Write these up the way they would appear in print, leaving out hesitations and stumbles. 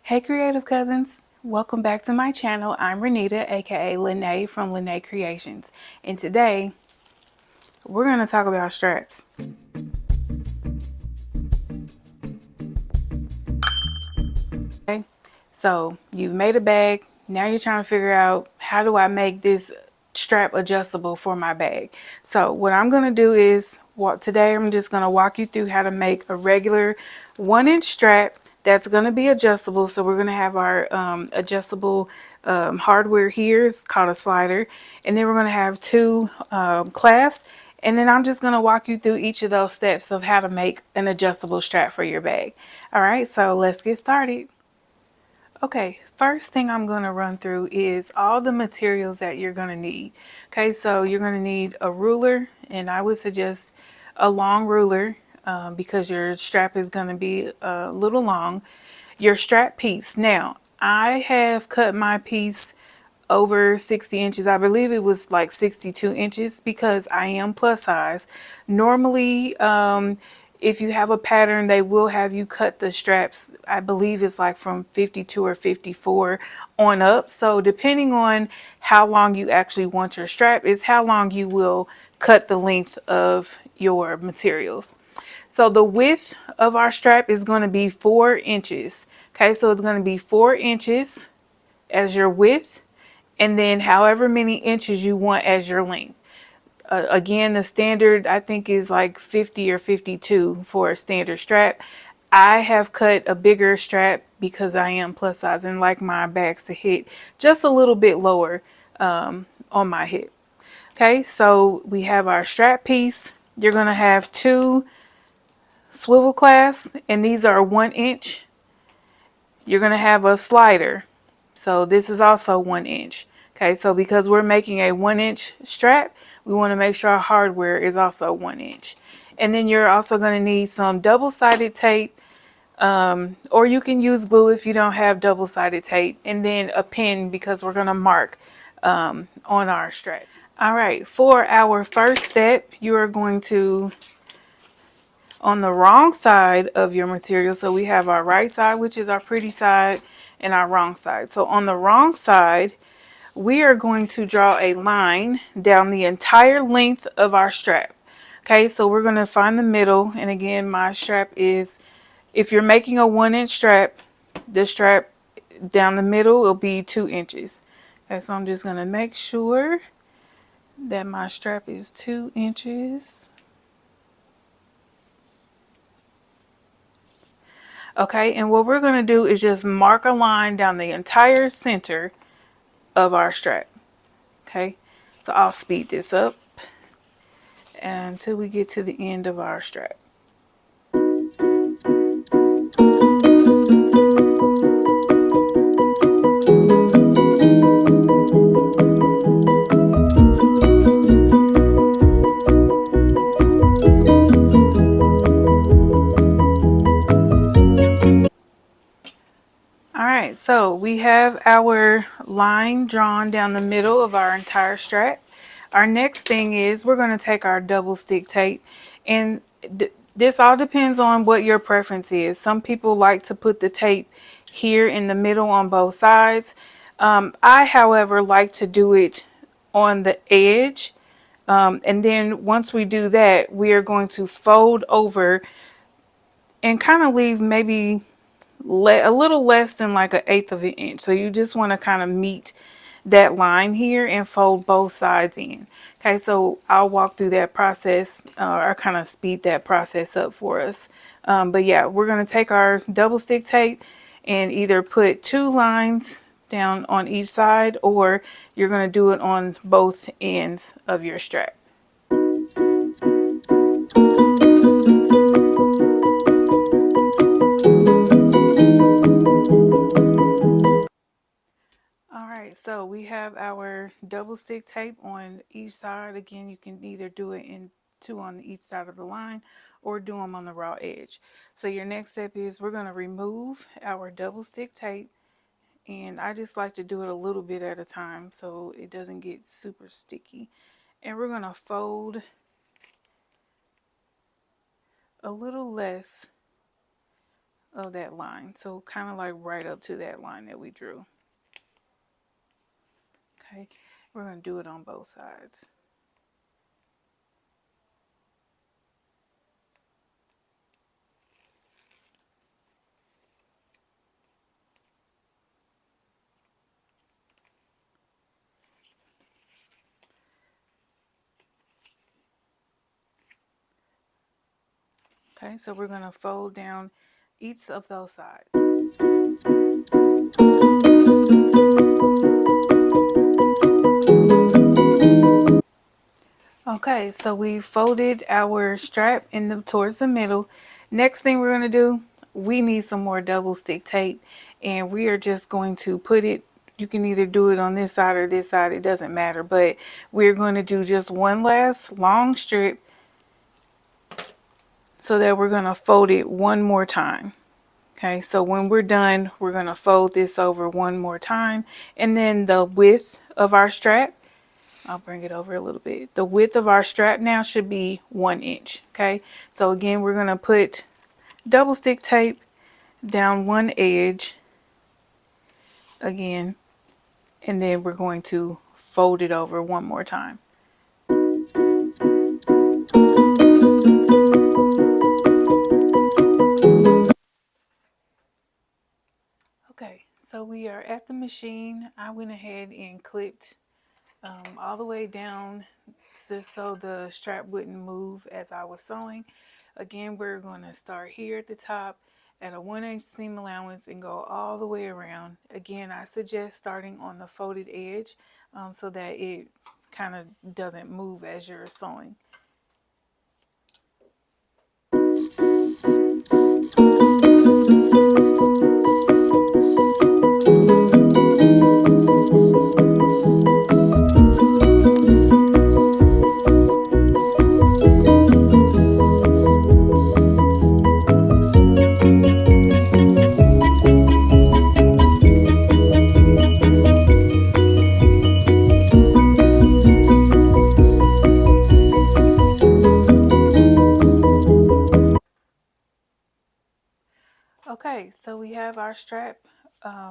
Hey creative cousins, welcome back to my channel. I'm Renita, aka Lene from Lene Creations, and today we're going to talk about straps. Okay, so you've made a bag, now you're trying to figure out how do I make this strap adjustable for my bag. So what I'm going to do is today I'm just going to walk you through how to make a regular 1-inch strap that's going to be adjustable. So we're going to have our adjustable hardware here. It's called a slider, and then we're going to have two clasps, and then I'm just going to walk you through each of those steps of how to make an adjustable strap for your bag. All right, so let's get started. Okay, first thing I'm going to run through is all the materials that you're going to need. Okay, so you're going to need a ruler, and I would suggest a long ruler because your strap is going to be a little long. Your strap piece. Now, I have cut my piece over 60 inches. I believe it was like 62 inches because I am plus size. Normally, if you have a pattern, they will have you cut the straps. I believe it's like from 52 or 54 on up. So depending on how long you actually want your strap is how long you will cut the length of your materials. So the width of our strap is going to be 4 inches. Okay, so it's going to be 4 inches as your width, and then however many inches you want as your length. Again, the standard I think is like 50 or 52 for a standard strap. I have cut a bigger strap because I am plus size and like my bags to hit just a little bit lower on my hip. Okay, so we have our strap piece. You're going to have two swivel clasps, and these are 1 inch. You're going to have a slider. So this is also 1 inch. Okay, so because we're making a 1 inch strap, we want to make sure our hardware is also 1 inch. And then you're also going to need some double-sided tape, or you can use glue if you don't have double-sided tape, and then a pin because we're going to mark on our strap. All right, for our first step, you are going to, on the wrong side of your material, so we have our right side, which is our pretty side, and our wrong side. So on the wrong side, we are going to draw a line down the entire length of our strap. Okay, so we're going to find the middle, and again, my strap is, if you're making a 1 inch strap, the strap down the middle will be 2 inches. Okay, so I'm just going to make sure that my strap is 2 inches. Okay, and what we're going to do is just mark a line down the entire center of our strap. Okay, so I'll speed this up until we get to the end of our strap. Alright, so we have our line drawn down the middle of our entire strap. Our next thing is we're going to take our double stick tape, and this all depends on what your preference is. Some people like to put the tape here in the middle on both sides. I, however, like to do it on the edge. And then once we do that, we are going to fold over and kind of leave maybe a little less than like 1/8 of an inch. So you just want to kind of meet that line here and fold both sides in. Okay, so I'll walk through that process or kind of speed that process up for us. But yeah, we're going to take our double stick tape and either put 2 lines down on each side, or you're going to do it on both ends of your strap. Alright, so we have our double stick tape on each side. Again, you can either do it in 2 on each side of the line or do them on the raw edge. So your next step is we're going to remove our double stick tape, and I just like to do it a little bit at a time so it doesn't get super sticky. And we're going to fold a little less of that line. So kind of like right up to that line that we drew. Okay, we're going to do it on both sides. Okay, so we're going to fold down each of those sides. Okay, so we folded our strap towards the middle. Next thing we're going to do, we need some more double stick tape, and we are just going to put it, you can either do it on this side or this side, it doesn't matter, but we're going to do just one last long strip so that we're going to fold it one more time. Okay, so when we're done, we're going to fold this over one more time, and then the width of our strap, I'll bring it over a little bit. The width of our strap now should be 1 inch. Okay, so again, we're going to put double stick tape down one edge again, and then we're going to fold it over one more time. Okay, so we are at the machine. I went ahead and clipped all the way down just so the strap wouldn't move as I was sewing. Again, we're going to start here at the top at a 1 inch seam allowance and go all the way around. Again, I suggest starting on the folded edge so that it kind of doesn't move as you're sewing. Okay, so we have our strap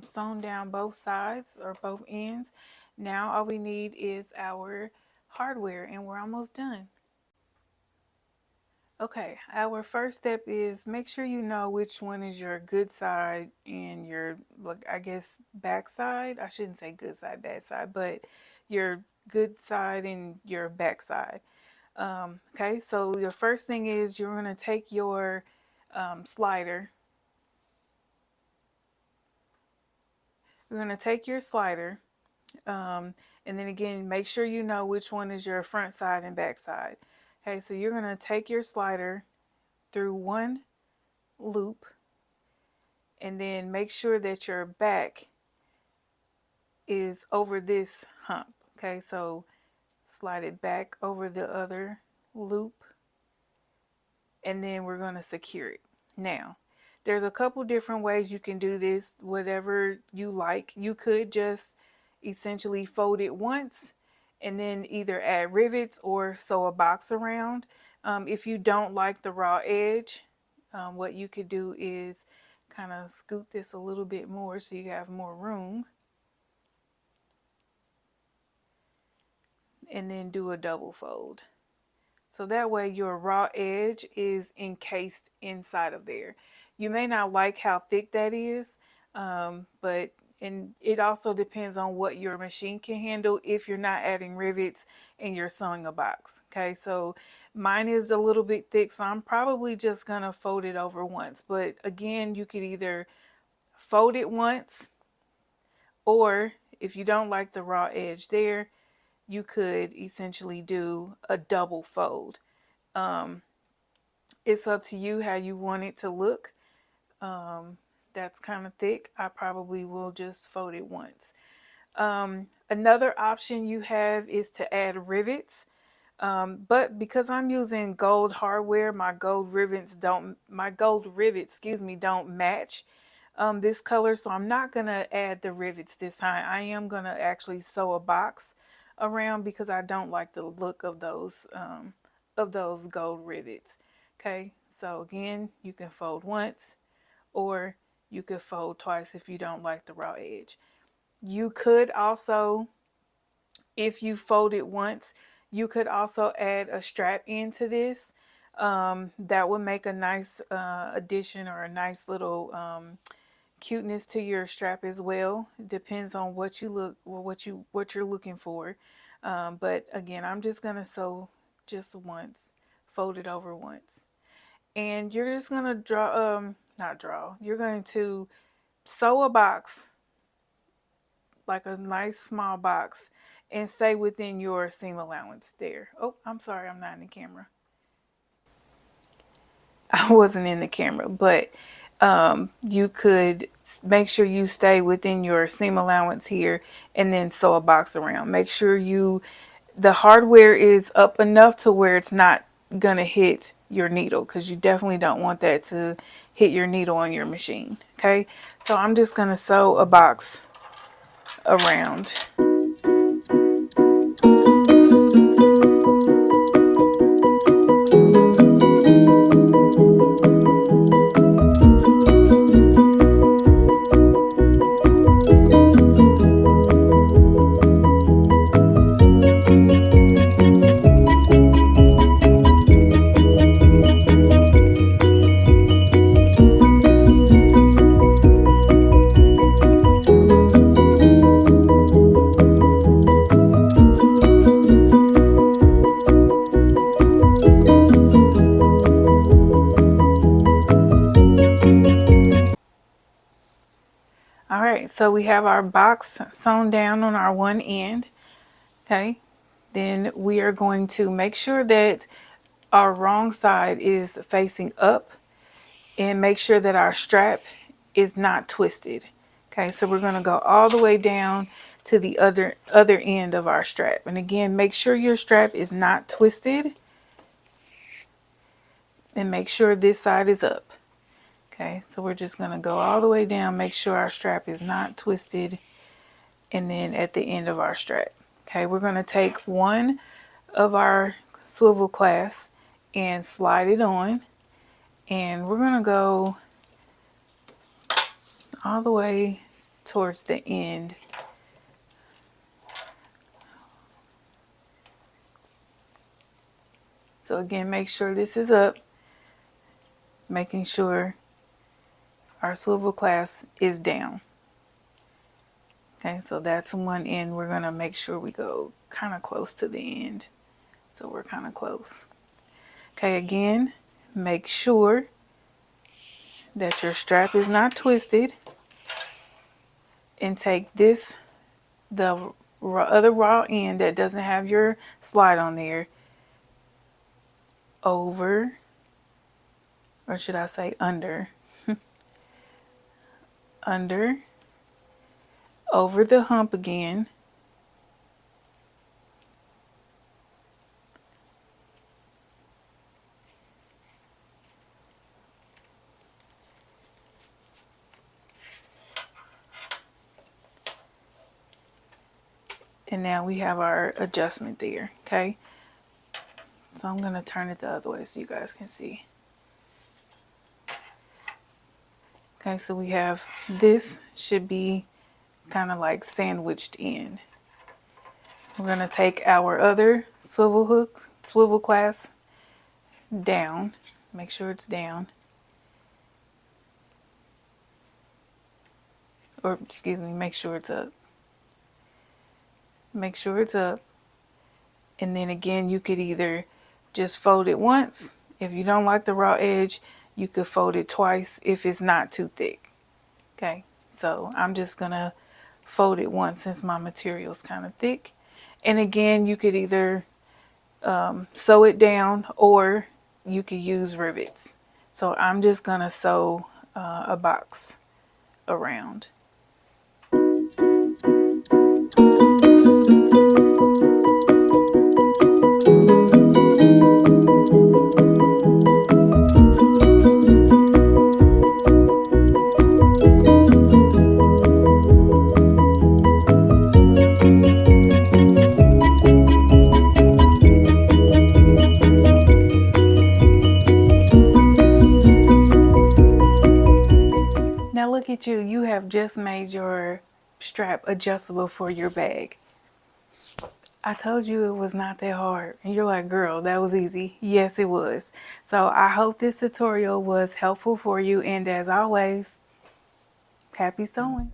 sewn down both sides or both ends. Now all we need is our hardware and we're almost done. Okay, our first step is make sure you know which one is your good side and your, like, I guess, back side. I shouldn't say good side, bad side, but your good side and your back side. Okay, so your first thing is you're going to take your slider. You're going to take your slider, and then again, make sure you know which one is your front side and back side. Okay, so you're going to take your slider through one loop, and then make sure that your back is over this hump. Okay, so slide it back over the other loop, and then we're going to secure it. Now, there's a couple different ways you can do this, whatever you like. You could just essentially fold it once and then either add rivets or sew a box around. If you don't like the raw edge, what you could do is kind of scoot this a little bit more so you have more room, and then do a double fold. So that way your raw edge is encased inside of there. You may not like how thick that is, but and it also depends on what your machine can handle if you're not adding rivets and you're sewing a box. Okay, so mine is a little bit thick, so I'm probably just gonna fold it over once. But again, you could either fold it once, or if you don't like the raw edge there, you could essentially do a double fold. It's up to you how you want it to look. That's kind of thick. I probably will just fold it once. Another option you have is to add rivets. But because I'm using gold hardware, my gold rivets, excuse me, don't match this color. So I'm not gonna add the rivets this time. I am gonna actually sew a box around because I don't like the look of those gold rivets. Okay, so again, you can fold once or you could fold twice if you don't like the raw edge. You could also, if you fold it once, you could also add a strap into this. That would make a nice addition, or a nice little cuteness to your strap as well. It depends on what you look, or what you're looking for. But again, I'm just gonna sew just once, fold it over once, and you're just gonna not draw. You're going to sew a box, like a nice small box, and stay within your seam allowance there. Oh, I'm sorry, I'm not in the camera. I wasn't in the camera, but you could make sure you stay within your seam allowance here, and then sew a box around. Make sure the hardware is up enough to where it's not gonna hit your needle, because you definitely don't want that to hit your needle on your machine. Okay, so I'm just gonna sew a box around. All right, so we have our box sewn down on our one end. Okay, then we are going to make sure that our wrong side is facing up, and make sure that our strap is not twisted. Okay, so we're going to go all the way down to the other end of our strap. And again, make sure your strap is not twisted, and make sure this side is up. Okay, so we're just going to go all the way down, make sure our strap is not twisted, and then at the end of our strap. Okay, we're going to take one of our swivel clasps and slide it on, and we're going to go all the way towards the end. So again, make sure this is up, making sure our swivel clasp is down. Okay, so that's one end. We're going to make sure we go kind of close to the end. So we're kind of close. Okay, again, make sure that your strap is not twisted, and take the other raw end that doesn't have your slide on there over, or should I say under, under, over the hump again, and now we have our adjustment there. Okay, so I'm going to turn it the other way so you guys can see. Okay, so we have, this should be kind of like sandwiched in. We're going to take our other swivel clasp down, make sure it's down, or excuse me, make sure it's up. Make sure it's up, and then again, you could either just fold it once. If you don't like the raw edge, you could fold it twice if it's not too thick. Okay, so I'm just gonna fold it once since my material is kind of thick. And again, you could either sew it down, or you could use rivets. So I'm just gonna sew a box around. just made your strap adjustable for your bag. I told you it was not that hard. And you're like, girl, that was easy. Yes, it was. So I hope this tutorial was helpful for you. And as always, happy sewing.